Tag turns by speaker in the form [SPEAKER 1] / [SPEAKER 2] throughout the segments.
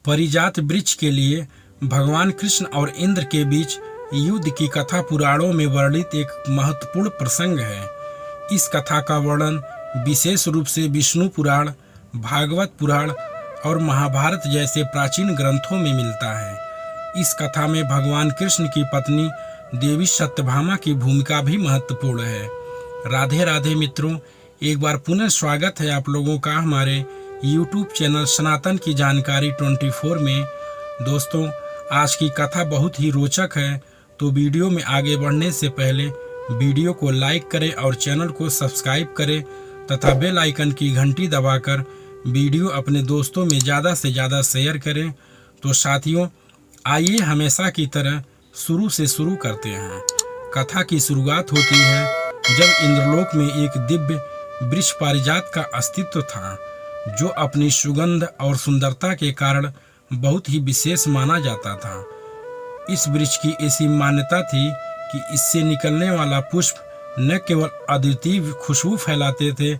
[SPEAKER 1] पारिजात वृक्ष के लिए भगवान कृष्ण और इंद्र के बीच युद्ध की कथा पुराणों में वर्णित एक महत्वपूर्ण प्रसंग है। इस कथा का वर्णन विशेष रूप से विष्णु पुराण, भागवत पुराण और महाभारत जैसे प्राचीन ग्रंथों में मिलता है। इस कथा में भगवान कृष्ण की पत्नी देवी सत्यभामा की भूमिका भी महत्वपूर्ण है। राधे राधे मित्रों, एक बार पुनः स्वागत है आप लोगों का हमारे YouTube चैनल सनातन की जानकारी 24 में। दोस्तों, आज की कथा बहुत ही रोचक है, तो वीडियो में आगे बढ़ने से पहले वीडियो को लाइक करें और चैनल को सब्सक्राइब करें तथा बेल आइकन की घंटी दबाकर वीडियो अपने दोस्तों में ज़्यादा से ज़्यादा शेयर करें। तो साथियों, आइए हमेशा की तरह शुरू से शुरू करते हैं। कथा की शुरुआत होती है जब इंद्रलोक में एक दिव्य वृक्ष पारिजात का अस्तित्व था, जो अपनी सुगंध और सुंदरता के कारण बहुत ही विशेष माना जाता था। इस वृक्ष की ऐसी मान्यता थी कि इससे निकलने वाला पुष्प न केवल अद्वितीय खुशबू फैलाते थे,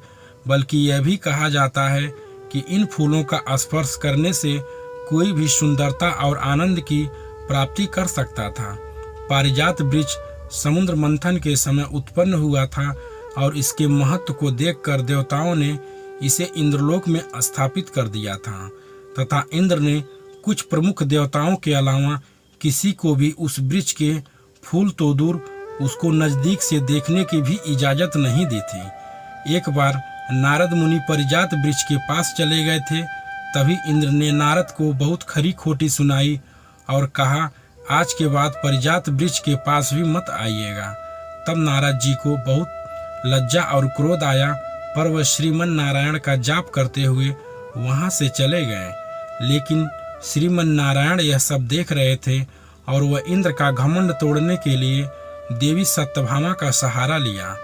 [SPEAKER 1] बल्कि यह भी कहा जाता है कि इन फूलों का स्पर्श करने से कोई भी सुंदरता और आनंद की प्राप्ति कर सकता था। पारिजात वृक्ष समुद्र मंथन के समय उत्पन्न हुआ था और इसके महत्व को देखकर देवताओं ने इसे इंद्रलोक में स्थापित कर दिया था तथा इंद्र ने कुछ प्रमुख देवताओं के अलावा किसी को भी उस वृक्ष के फूल तो दूर उसको नजदीक से देखने की भी इजाजत नहीं दी थी। एक बार नारद मुनि पारिजात वृक्ष के पास चले गए थे। तभी इंद्र ने नारद को बहुत खरी खोटी सुनाई और कहा, आज के बाद पारिजात वृक्ष के पास भी मत आइएगा। तब नारद जी को बहुत लज्जा और क्रोध आया, पर वह श्रीमन नारायण का जाप करते हुए वहां से चले गए। लेकिन श्रीमन नारायण यह सब देख रहे थे और वह इंद्र का घमंड तोड़ने के लिए देवी सत्यभामा का सहारा लिया।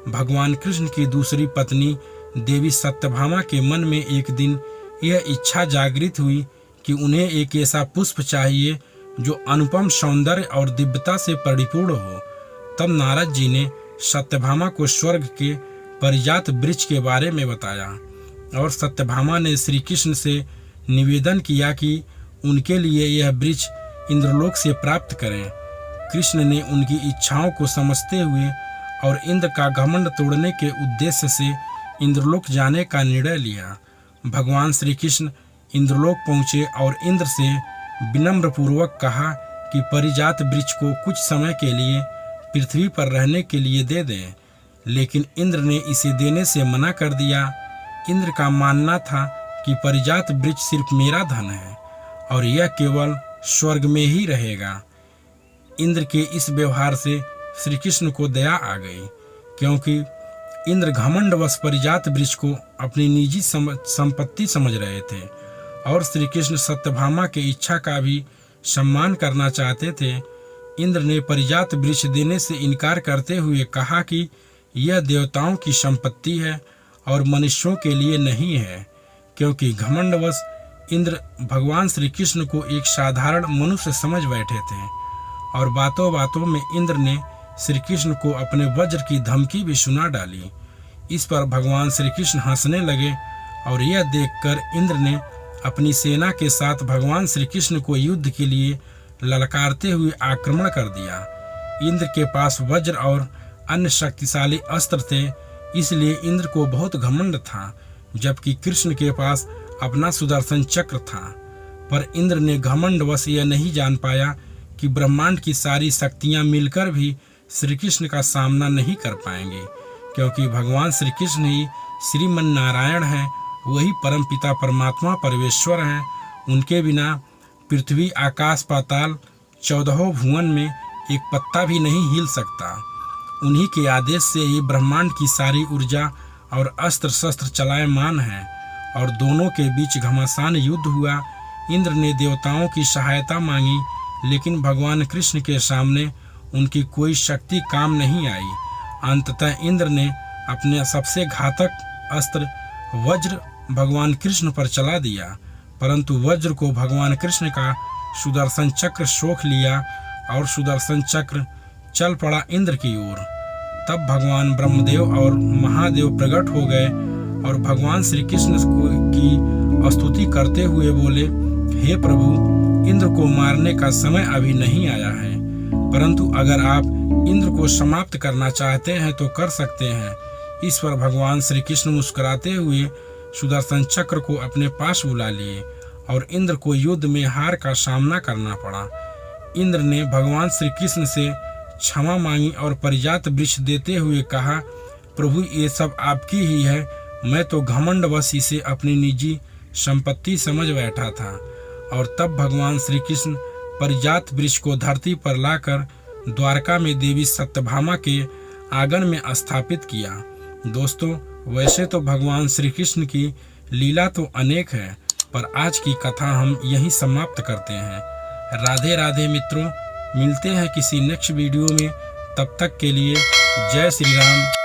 [SPEAKER 1] भगवान कृष्ण की दूसरी पत्नी देवी सत्यभामा के मन में एक दिन यह इच्छा जागृत हुई कि उन्हें एक ऐसा पुष्प चाहिए जो अनुपम सौंदर्य और दिव्यता से परिपूर्ण हो। तब नारद जी ने सत्यभामा को स्वर्ग के पारिजात वृक्ष के बारे में बताया और सत्यभामा ने श्री कृष्ण से निवेदन किया कि उनके लिए यह वृक्ष इंद्रलोक से प्राप्त करें। कृष्ण ने उनकी इच्छाओं को समझते हुए और इंद्र का घमंड तोड़ने के उद्देश्य से इंद्रलोक जाने का निर्णय लिया। भगवान श्री कृष्ण इंद्रलोक पहुँचे और इंद्र से विनम्र पूर्वक कहा कि पारिजात वृक्ष को कुछ समय के लिए पृथ्वी पर रहने के लिए दे दें, लेकिन इंद्र ने इसे देने से मना कर दिया। इंद्र का मानना था कि पारिजात वृक्ष सिर्फ मेरा धन है और यह केवल स्वर्ग में ही रहेगा। इंद्र के इस व्यवहार से श्री कृष्ण को दया आ गई, क्योंकि इंद्र घमंडवश पारिजात वृक्ष को अपनी निजी संपत्ति समझ रहे थे और श्री कृष्ण सत्यभामा की इच्छा का भी सम्मान करना चाहते थे। इंद्र ने पारिजात वृक्ष देने से इनकार करते हुए कहा कि यह देवताओं की संपत्ति है और मनुष्यों के लिए नहीं है, क्योंकि घमंडवश इंद्र भगवान श्री कृष्ण को एक साधारण मनुष्य समझ बैठे थे। और बातों बातों में इंद्र ने श्री कृष्ण को अपने वज्र की धमकी भी सुना डाली। इस पर भगवान श्री कृष्ण हंसने लगे और यह देखकर इंद्र ने अपनी सेना के साथ भगवान श्री कृष्ण को युद्ध के लिए ललकारते हुए आक्रमण कर दिया। इंद्र के पास वज्र और अन्य शक्तिशाली अस्त्र थे, इसलिए इंद्र को बहुत घमंड था, जबकि कृष्ण के पास अपना सुदर्शन चक्र था। पर इंद्र ने घमंडवश यह नहीं जान पाया कि ब्रह्मांड की सारी शक्तियां मिलकर भी श्री कृष्ण का सामना नहीं कर पाएंगे, क्योंकि भगवान श्री कृष्ण ही श्रीमन नारायण हैं, वही परम पिता परमात्मा परमेश्वर हैं। उनके बिना पृथ्वी, आकाश, पाताल 14 भुवन में एक पत्ता भी नहीं हिल सकता। उन्हीं के आदेश से ही ब्रह्मांड की सारी ऊर्जा और अस्त्र शस्त्र चलायमान हैं और दोनों के बीच घमासान युद्ध हुआ। इंद्र ने देवताओं की सहायता मांगी, लेकिन भगवान कृष्ण के सामने उनकी कोई शक्ति काम नहीं आई। अंततः इंद्र ने अपने सबसे घातक अस्त्र वज्र भगवान कृष्ण पर चला दिया, परंतु वज्र को भगवान कृष्ण का सुदर्शन चक्र सोख लिया और सुदर्शन चक्र चल पड़ा इंद्र की ओर। तब भगवान ब्रह्मदेव और महादेव प्रकट हो गए और भगवान श्री कृष्ण की स्तुति करते हुए बोले, हे प्रभु, इंद्र को मारने का समय अभी नहीं आया है, परंतु अगर आप इंद्र को समाप्त करना चाहते हैं तो कर सकते हैं। इस पर भगवान श्री कृष्ण मुस्कुराते हुए सुदर्शन चक्र को अपने पास बुला लिए और इंद्र को युद्ध में हार का सामना करना पड़ा। इंद्र ने भगवान श्री कृष्ण से क्षमा मांगी और परिजात वृक्ष देते हुए कहा, प्रभु, ये सब आपकी ही है, मैं तो घमंडवश इसे अपनी निजी संपत्ति समझ बैठा था। और तब भगवान श्री कृष्ण परिजात वृक्ष को धरती पर लाकर द्वारका में देवी सत्यभामा के आंगन में स्थापित किया। दोस्तों, वैसे तो भगवान श्री कृष्ण की लीला तो अनेक है, पर आज की कथा हम यहीं समाप्त करते हैं। राधे राधे मित्रों, मिलते हैं किसी नेक्स्ट वीडियो में। तब तक के लिए जय श्री राम।